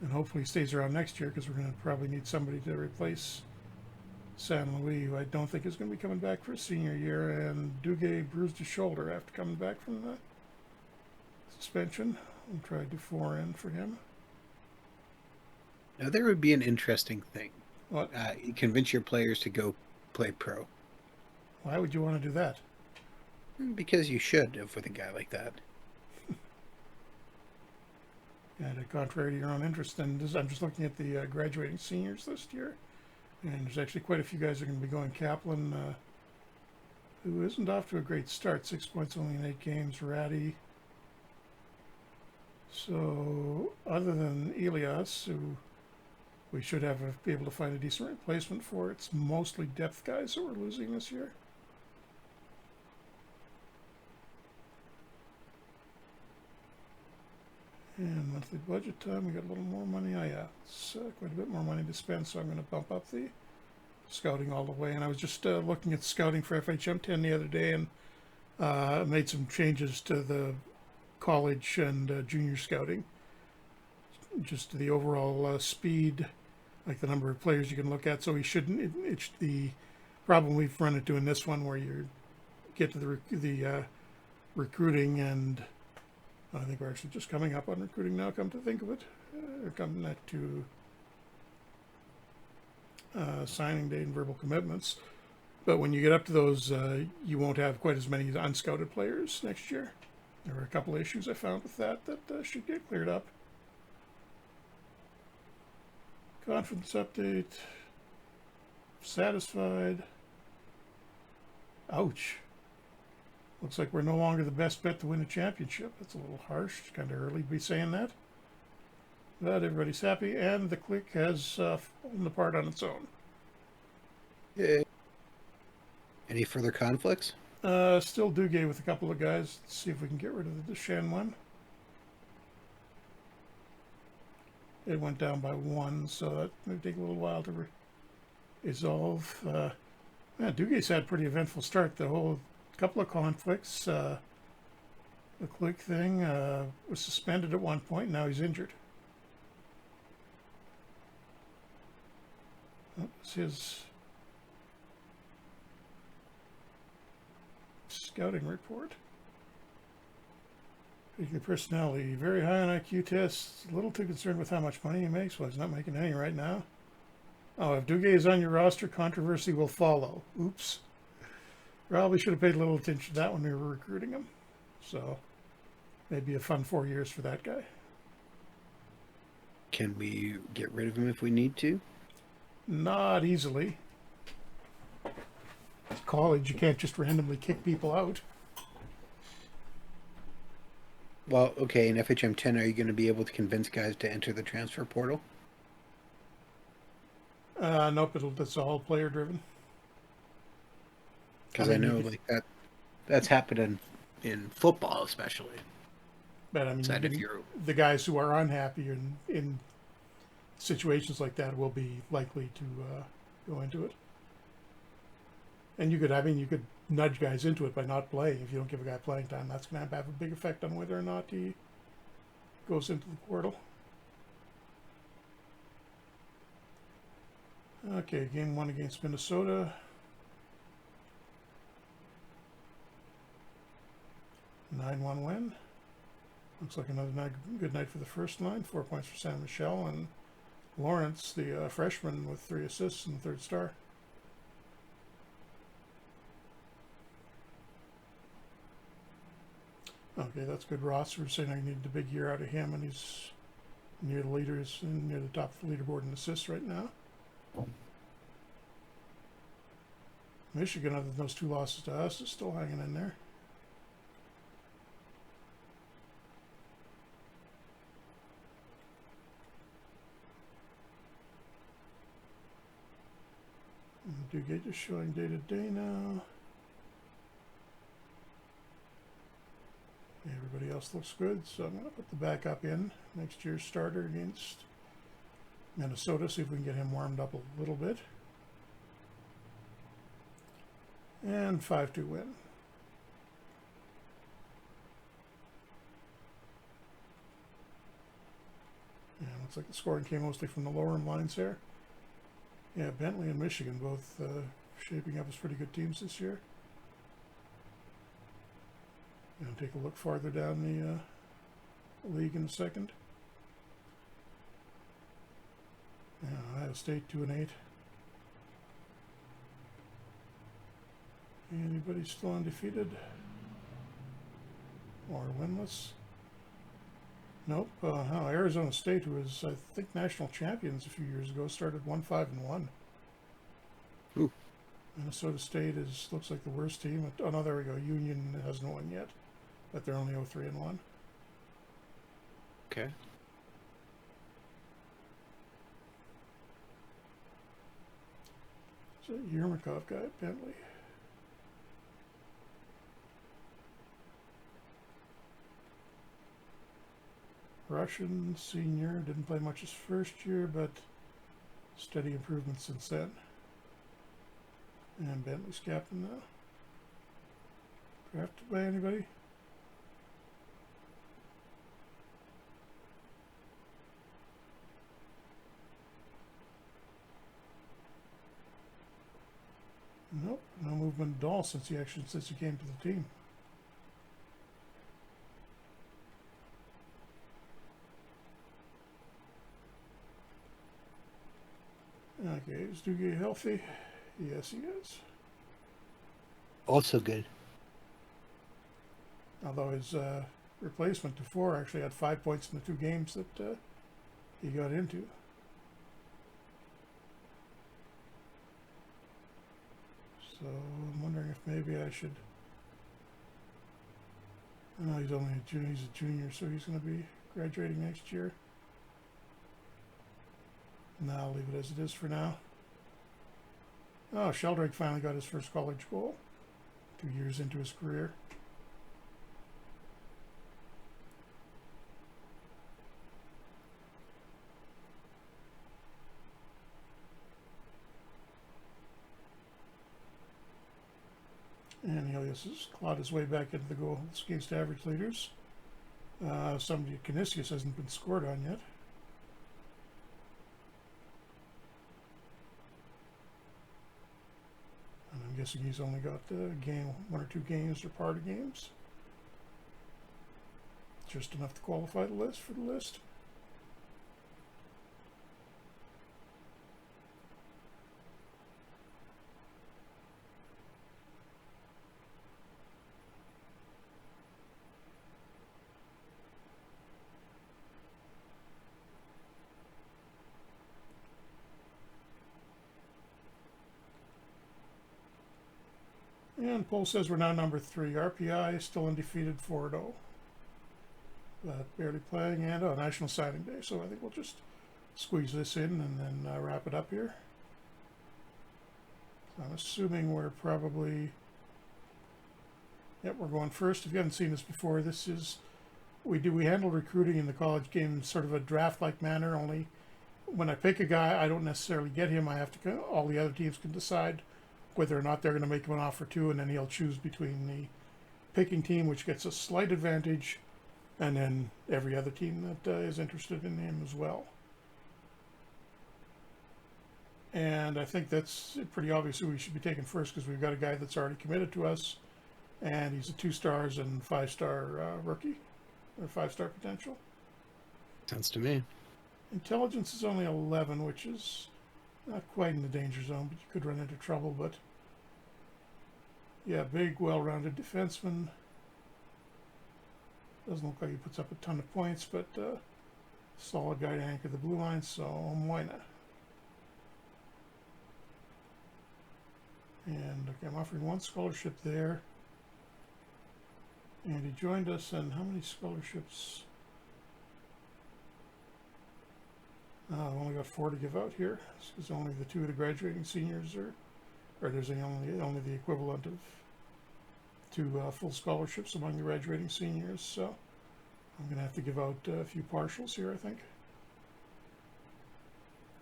And hopefully he stays around next year because we're going to probably need somebody to replace San Luis, who I don't think is going to be coming back for his senior year. And Duguay bruised his shoulder after coming back from the suspension. We'll try to do 4 in for him. Now, there would be an interesting thing. What? You convince your players to go play pro. Why would you want to do that? Because you should, with a guy like that. And contrary to your own interest, and I'm just looking at the graduating seniors list here, and there's actually quite a few guys who are going to be going. Kaplan, who isn't off to a great start, 6 points only in 8 games. Ratty. So other than Elias, who we should be able to find a decent replacement for, it's mostly depth guys that we're losing this year. And monthly budget time, we got a little more money. Oh yeah, it's quite a bit more money to spend, so I'm going to bump up the scouting all the way. And I was just looking at scouting for FHM 10 the other day and made some changes to the college and junior scouting. Just the overall speed, like the number of players you can look at. So we shouldn't, it's the problem we've run into in this one where you're get to the recruiting, and I think we're actually just coming up on recruiting now. Come to think of it, we're coming back to signing date and verbal commitments. But when you get up to those, you won't have quite as many unscouted players next year. There were a couple issues I found with that should get cleared up. Conference update. Satisfied. Ouch. Looks like we're no longer the best bet to win a championship. That's a little harsh. Kind of early to be saying that. But everybody's happy, and the clique has fallen apart on its own. Yeah. Any further conflicts? Still Duguay with a couple of guys. Let's see if we can get rid of the Deshan one. It went down by 1, so that may take a little while to resolve. Duguay's had a pretty eventful start. The whole couple of conflicts. The clique thing was suspended at one point. Now he's injured. That was his scouting report. Speaking of personality, very high on IQ tests, a little too concerned with how much money he makes. Well, he's not making any right now. Oh, if Duguay is on your roster, controversy will follow. Oops. Probably should have paid a little attention to that when we were recruiting him. So, maybe a fun 4 years for that guy. Can we get rid of him if we need to? Not easily. College, you can't just randomly kick people out. Well, okay, in FHM 10, are you going to be able to convince guys to enter the transfer portal? Nope, it's all player driven. Because I know like that's happened in football especially. But I mean, So if you're the guys who are unhappy in situations like that will be likely to go into it. And you could nudge guys into it by not playing. If you don't give a guy playing time, that's going to have a big effect on whether or not he goes into the portal. Okay, game 1 against Minnesota. 9-1 win. Looks like another good night for the first line. 4 points for San Michelle, and Lawrence, the freshman, with 3 assists and the 3rd star. Okay, that's good. Ross, we were saying I needed a big year out of him, and he's near the leaders and near the top of the leaderboard in assists right now. Michigan, other than those 2 losses to us, is still hanging in there. Duguay just showing day to day now. Everybody else looks good, so I'm going to put the backup in. Next year's starter against Minnesota, see if we can get him warmed up a little bit. And 5-2 win. Yeah, looks like the scoring came mostly from the lower lines there. Yeah, Bentley and Michigan both shaping up as pretty good teams this year. And take a look farther down the league in a second. Yeah, Ohio State 2-8. Anybody still undefeated or winless? Nope. Arizona State, who was, I think, national champions a few years ago, started 1-5-1. Ooh. Minnesota State looks like the worst team. Oh no, there we go. Union hasn't won yet, but they're only 0-3-1. Okay. So Yermakov guy at Bentley. Russian senior, didn't play much his first year, but steady improvement since then. And Bentley's captain now. Drafted by anybody? Nope, no movement at all since he came to the team. Okay, is Duguay healthy? Yes, he is. Also good. Although his replacement Dufour actually had 5 points in the 2 games that he got into. So I'm wondering if maybe I should. No, he's only a junior. He's a junior, so he's going to be graduating next year. No, I'll leave it as it is for now. Oh, Sheldrake finally got his first college goal 2 years into his career. And Elias has clawed his way back into the goals against average leaders. Somebody, Canisius, hasn't been scored on yet. And I'm guessing he's only got game 1 or 2 games or part of games. Just enough to qualify the list for the list. And poll says we're now number 3. RPI still undefeated 4-0. But barely playing, and National Signing Day. So I think we'll just squeeze this in and then wrap it up here. So I'm assuming we're probably... Yep, we're going first. If you haven't seen this before, this is... We handle recruiting in the college game in sort of a draft-like manner, only when I pick a guy, I don't necessarily get him. I have to... All the other teams can decide whether or not they're going to make him an offer too, and then he'll choose between the picking team, which gets a slight advantage, and then every other team that is interested in him as well. And I think that's pretty obvious who we should be taking first, because we've got a guy that's already committed to us, and he's a 2 stars and 5-star rookie, or 5-star potential. Sounds to me. Intelligence is only 11, which is not quite in the danger zone, but you could run into trouble. But yeah, big, well-rounded defenseman. Doesn't look like he puts up a ton of points, but solid guy to anchor the blue line, so why not? And okay, I'm offering 1 scholarship there. And he joined us, and how many scholarships? I've only got 4 to give out here, because only the 2 of the graduating seniors are, or there's only the equivalent of 2 full scholarships among the graduating seniors. So I'm going to have to give out a few partials here, I think.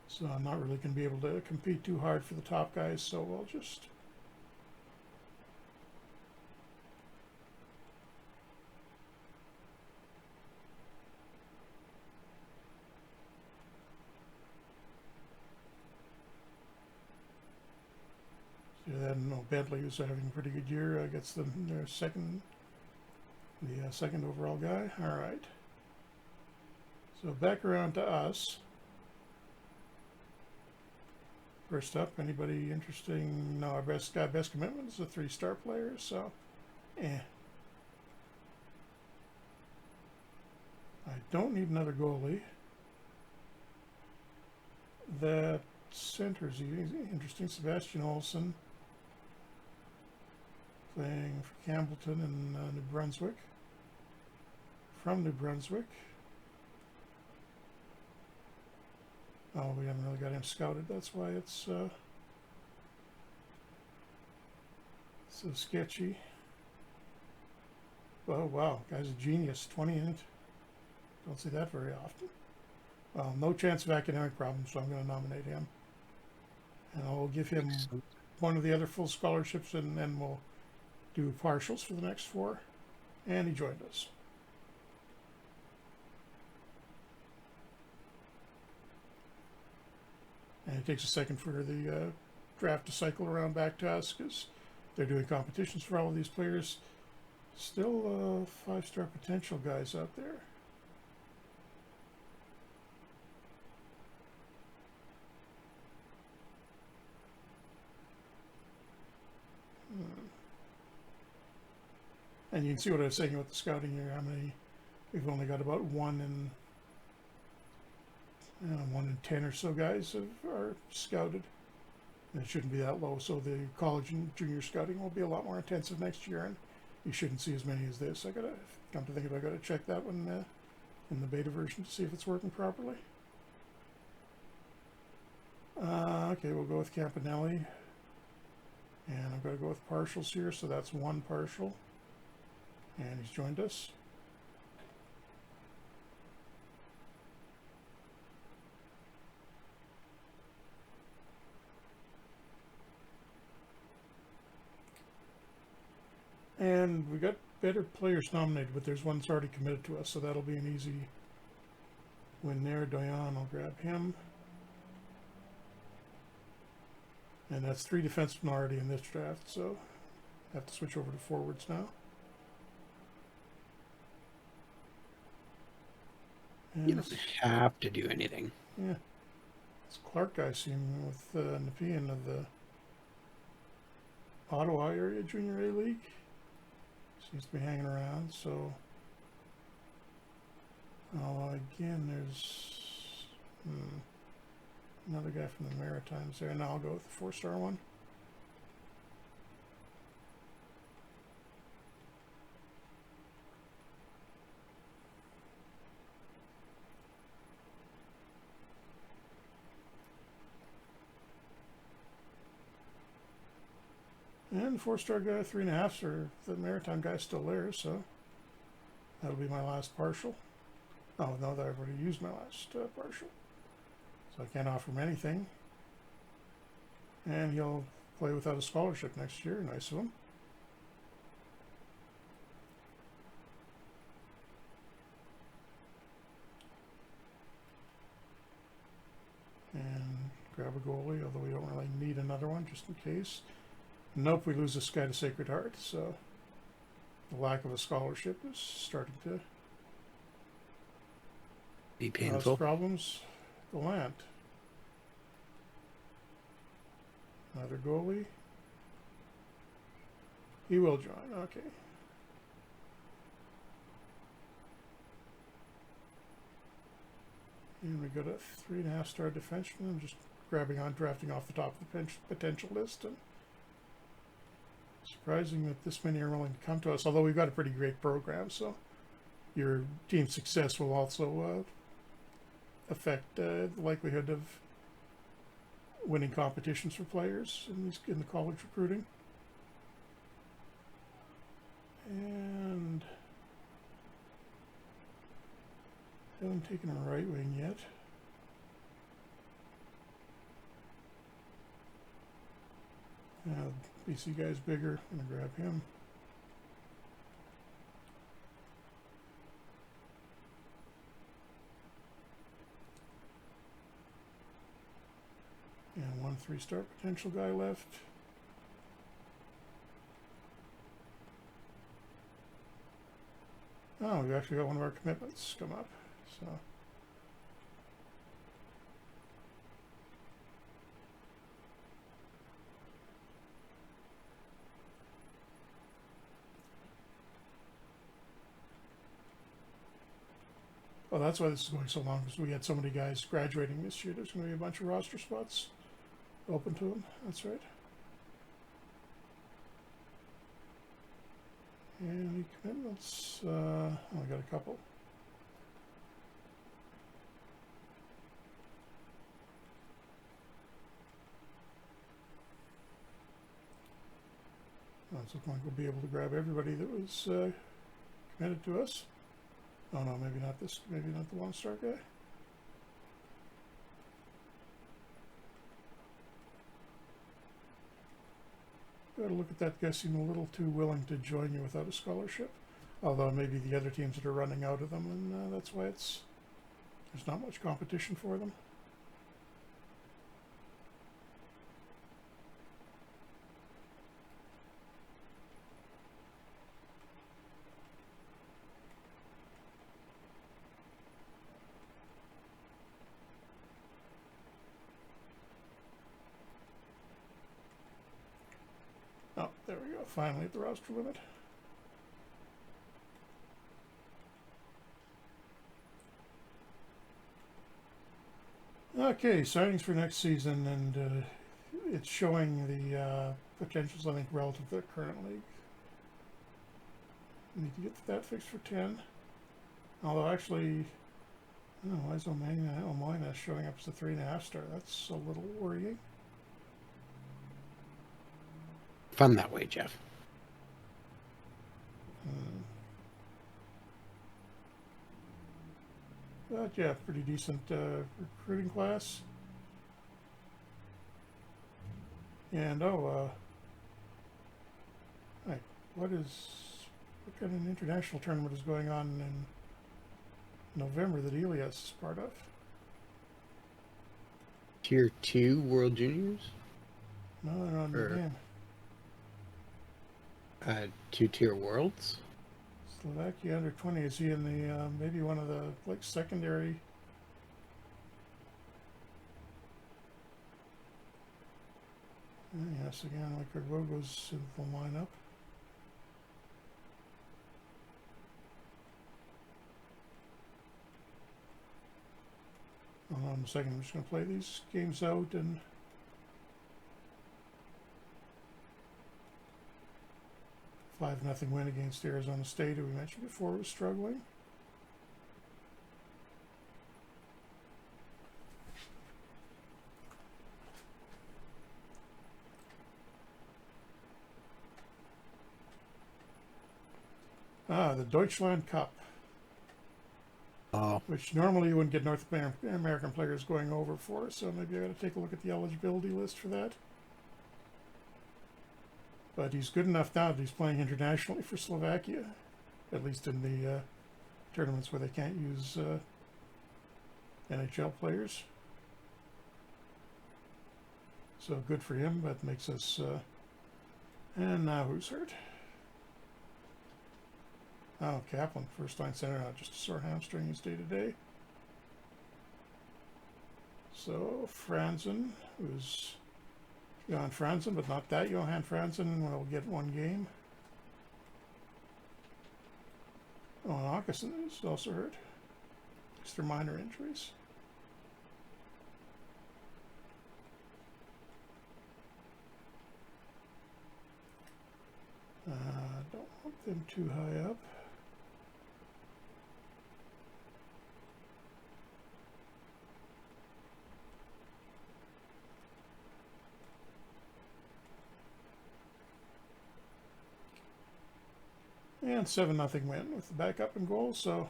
So I'm not really going to be able to compete too hard for the top guys, so I'll just... Then Bentley, who's having a pretty good year, gets their second overall guy. All right. So back around to us. First up, anybody interesting? No, our best commitment is a 3-star player. So, I don't need another goalie. That center's interesting. Sebastian Olsen. Playing for Campbellton in New Brunswick. From New Brunswick. Oh, we haven't really got him scouted. That's why it's so sketchy. Oh, wow. Guy's a genius. 20 in it. Don't see that very often. Well, no chance of academic problems, so I'm going to nominate him. And I'll give him one of the other full scholarships, and then we'll do partials for the next 4, and he joined us. And it takes a second for the draft to cycle around back to us because they're doing competitions for all of these players. Still 5-star potential guys out there. And you can see what I was saying about the scouting here. How many? We've only got about 1 in 10 or so guys are scouted. And it shouldn't be that low. So the college and junior scouting will be a lot more intensive next year, and you shouldn't see as many as this. I gotta come to think of it, I gotta check that one in the beta version to see if it's working properly. Okay, we'll go with Campanelli. And I've got to go with partials here, so that's 1 partial. And he's joined us. And we got better players nominated, but there's one that's already committed to us, so that'll be an easy win there. Doyon, I'll grab him. And that's 3 defensemen already in this draft, so I have to switch over to forwards now. And You don't have to do anything. yeah, this Clark guy seen with Nepean of the Ottawa area junior A league. Seems to be hanging around, so again there's another guy from the Maritimes there. Now I'll go with the 4-star one. And the 4-star guy, 3.5-star, the Maritime guy's still there, so that'll be my last partial. Oh, no, I've already used my last partial. So I can't offer him anything. And he'll play without a scholarship next year. Nice of him. And grab a goalie, although we don't really need another one, just in case. Nope, we lose this guy to Sacred Heart, so the lack of a scholarship is starting to Be cause painful. problems. Gallant. Another goalie. He will join, okay. And we got a 3.5-star defenseman. I'm just drafting off the top of the potential list. And surprising that this many are willing to come to us, although we've got a pretty great program, so your team's success will also affect the likelihood of winning competitions for players in the college recruiting. And haven't taken a right wing yet. BC guy's bigger. I'm gonna grab him. And 1 3-star potential guy left. Oh, we've actually got one of our commitments come up. So oh, that's why this is going so long, because we had so many guys graduating this year. There's going to be a bunch of roster spots open to them. That's right. Any commitments? Oh, I got a couple. It's looking like we'll be able to grab everybody that was committed to us. Oh no, maybe not this. Maybe not the 1-star guy. Gotta look at that guy. Seem a little too willing to join you without a scholarship. Although maybe the other teams that are running out of them, and that's why there's not much competition for them. Oh, there we go. Finally at the roster limit. Okay, signings for next season, and it's showing the potentials, I think, relative to the current league. We need to get that fixed for 10. Although, actually, oh, why is Omina showing up as a 3.5 star? That's a little worrying. Fun that way, Jeff. But yeah, pretty decent recruiting class. And right, what kind of international tournament is going on in November that Elias is part of? Tier 2 World Juniors? No, they're on the Or game. 2-tier Worlds? Slovakia under 20. Is he in the maybe one of the like secondary? Yes, again, like Rogo's in the lineup. Hold on a second. I'm just going to play these games out and. 5-0 win against Arizona State, who we mentioned before was struggling. The Deutschland Cup, which normally you wouldn't get North American players going over for, so maybe I got to take a look at the eligibility list for that. But he's good enough now that he's playing internationally for Slovakia, at least in the tournaments where they can't use NHL players. So good for him, but makes us... and now who's hurt? Oh, Kaplan, first line center, not just a sore hamstring, he's day-to-day. So Franzen, who's Johan Franzen, but not that Johan Franzen, will get one game. Oh, and Åkesson is also hurt. Just their minor injuries. Don't want them too high up. And 7-0 win with the backup in goal, so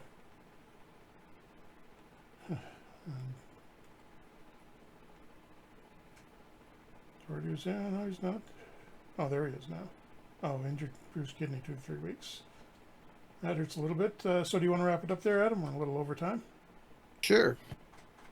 Tordu's in. No, he's not. Oh, there he is now. Oh, injured bruised kidney 2 to 3 weeks. That hurts a little bit. So do you want to wrap it up there, Adam? We're a little over time. Sure.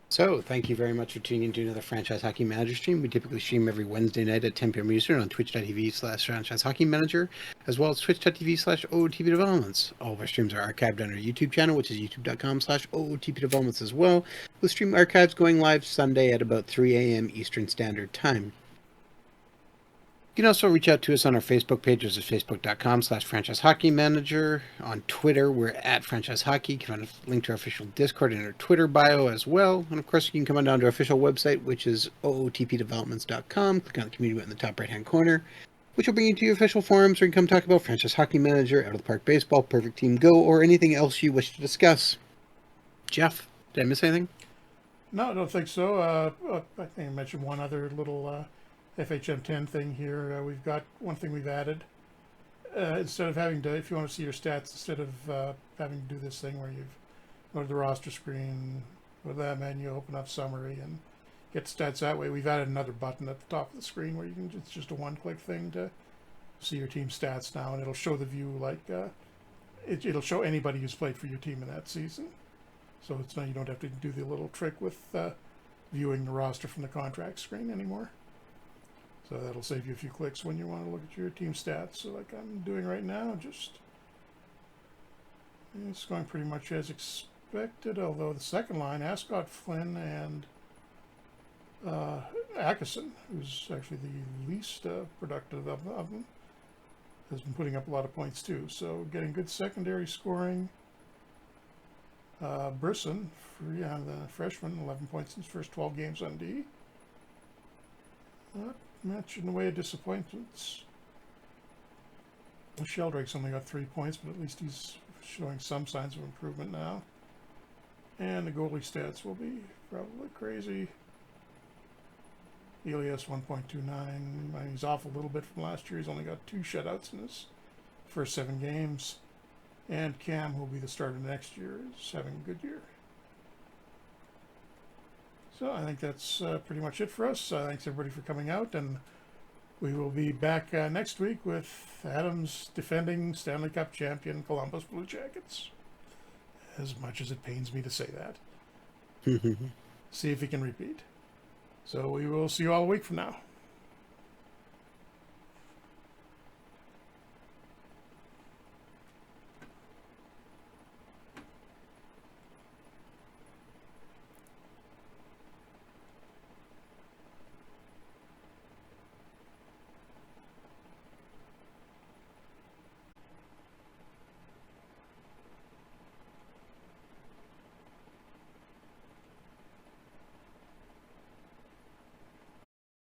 So, thank you very much for tuning in to another Franchise Hockey Manager stream. We typically stream every Wednesday night at 10 p.m. Eastern on twitch.tv/Franchise Hockey Manager, as well as twitch.tv/OOTP Developments. All of our streams are archived on our YouTube channel, which is youtube.com/OOTP Developments as well, with stream archives going live Sunday at about 3 a.m. Eastern Standard Time. You can also reach out to us on our Facebook page, which is facebook.com/Franchise Hockey Manager. On Twitter, we're at Franchise Hockey. You can find a link to our official Discord in our Twitter bio as well. And of course, you can come on down to our official website, which is ootpdevelopments.com. Click on the community button in the top right-hand corner, which will bring you to your official forums where you can come talk about Franchise Hockey Manager, Out of the Park Baseball, Perfect Team Go, or anything else you wish to discuss. Jeff, did I miss anything? No, I don't think so. I think I mentioned one other little FHM10 thing here. We've got one thing we've added. Instead of having to, if you want to see your stats, instead of having to do this thing where you go to the roster screen, go to that menu, open up summary, and get stats that way, we've added another button at the top of the screen where you can, it's just a one-click thing to see your team stats now, and it'll show the view like, it'll show anybody who's played for your team in that season. So it's not, you don't have to do the little trick with viewing the roster from the contract screen anymore. So that'll save you a few clicks when you want to look at your team stats. So like I'm doing right now, it's going pretty much as expected, although the second line, Ascot, Flynn, and Åkesson, who's actually the least productive of them, has been putting up a lot of points too. So getting good secondary scoring. Brisson, the freshman, 11 points in his first 12 games on D. Not much in the way of disappointments. Sheldrake's only got 3 points, but at least he's showing some signs of improvement now. And the goalie stats will be probably crazy. Elias 1.29. He's off a little bit from last year. He's only got 2 shutouts in his first 7 games. And Cam, who will be the starter next year, is having a good year. So I think that's pretty much it for us. Thanks everybody for coming out, and we will be back next week with Adam's defending Stanley Cup champion Columbus Blue Jackets. As much as it pains me to say that. See if he can repeat. So we will see you all a week from now.